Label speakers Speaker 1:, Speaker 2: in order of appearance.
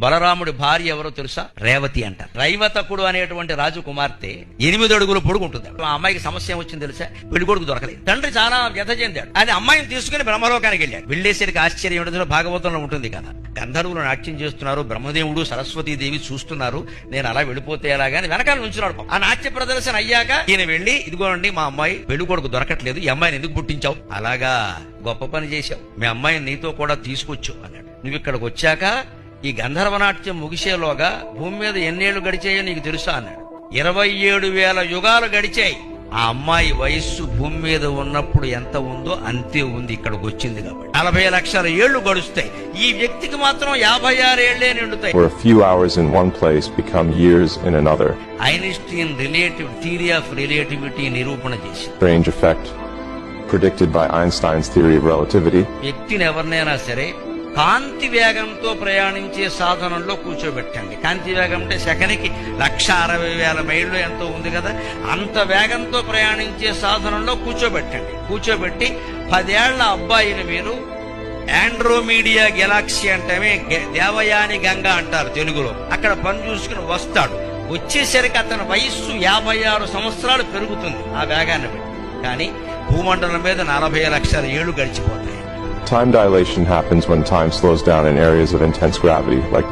Speaker 1: బలరాముడి భార్య ఎవరో తెలుసా? రేవతి అంట. రైవతకుడు అనేటువంటి రాజు కుమార్తె 8 అడుగులు పొడుగుంటుంది. ఆ అమ్మాయికి సమస్య వచ్చింది తెలుసా? పెళ్లి కొడుకు దొరకలేదు. తండ్రి చాలా వ్యధ చెందాడు. అది అమ్మాయిని తీసుకుని బ్రహ్మలోకానికి వెళ్ళాడు. వెళ్ళేసరికి ఆశ్చర్యం ఏంటో భాగవతంలో ఉంటుంది కదా. గంధర్వులు నాట్యం చేస్తున్నారు, బ్రహ్మదేవుడు సరస్వతీదేవి చూస్తున్నారు. నేను అలా వెళ్ళిపోతే ఎలాగాని వెనకాల నుంచున్నాడు. ఆ నాట్య ప్రదర్శన అయ్యాక ఈయన వెళ్ళి, ఇదిగోండి మా అమ్మాయి, పెళ్లి కొడుకు దొరకట్లేదు, ఈ అమ్మాయిని ఎందుకు పుట్టించావు? అలాగా గొప్ప పని చేశావు, మీ అమ్మాయిని నీతో కూడా తీసుకొచ్చు అన్నాడు. నువ్వు ఇక్కడికి వచ్చాక ఈ గంధర్వ నాట్యం ముగిసేలోగా భూమి మీద ఎన్నేళ్లు గడిచాయో నీకు తెలుసా అన్నాడు. 27,000 యుగాలు గడిచాయి. ఆ అమ్మాయి వయస్సు భూమి మీద ఉన్నప్పుడు ఎంత ఉందో అంతే ఉంది ఇక్కడికి వచ్చింది కాబట్టి. 40 లక్షల ఏళ్లు గడుస్తాయి. ఈ వ్యక్తికి మాత్రం 56 ఏళ్లే నిండుతాయి.
Speaker 2: For a few hours in one place become years in another.
Speaker 1: Einstein theory of relativity నిరూపణ చేసి
Speaker 2: Strange effect predicted by Einstein's theory of relativity.
Speaker 1: వ్యక్తిని ఎవరినైనా సరే కాంతి వేగంతో ప్రయాణించే సాధనంలో కూర్చోబెట్టండి. కాంతి వేగం అంటే సెకనికి 160,000 మైళ్ళు ఎంతో ఉంది కదా, అంత వేగంతో ప్రయాణించే సాధనంలో కూర్చోబెట్టండి. కూర్చోబెట్టి 10 ఏళ్ల అబ్బాయిని మీరు ఆండ్రోమీడియా గెలాక్సీ అంటే దేవయాని గంగ అంటారు తెలుగులో, అక్కడ పని చూసుకుని వస్తాడు. వచ్చేసరికి అతని వయస్సు 56 సంవత్సరాలు పెరుగుతుంది ఆ వేగాన్ని బట్టి. కానీ భూమండలం మీద 40 లక్షల ఏళ్లు గడిచిపోతాయి.
Speaker 2: Time dilation happens when time slows down in areas of intense gravity, like